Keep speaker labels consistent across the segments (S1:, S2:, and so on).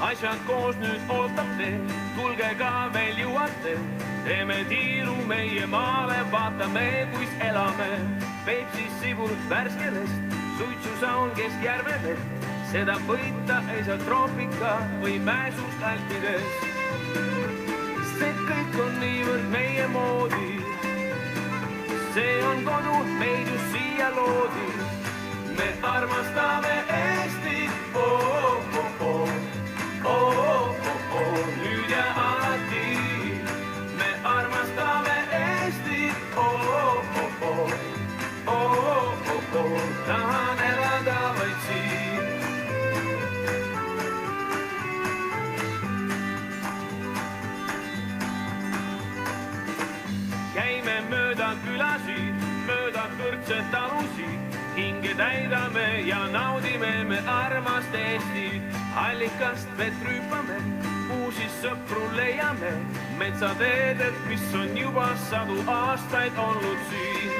S1: asjad koos nüüd ootab teed, tulge ka veel jõuate. Teeme tiiru meie maale, vaatame, kuis elame. Peipsis sibul värske lest, suitsusaun keskjärve vett. Seda võita ei saa troopika või mäesust alpides. See kõik on niivõrd meie moodi. See on kodu, meid just siia loodi. Me armastame Eestit, nüüd ja alati. Me armastame Eestit, tahan elada vaid siin. Käime mööda külasid, mööda kõrtset talusid, hinge täidame ja naudime me armast Eestit. Allikast vett rüüpame, uusi sõpru leiame, metsateeded, mis on juba sadu aastaid olnud siin.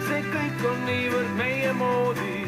S1: See kõik on niivõrd meie moodi.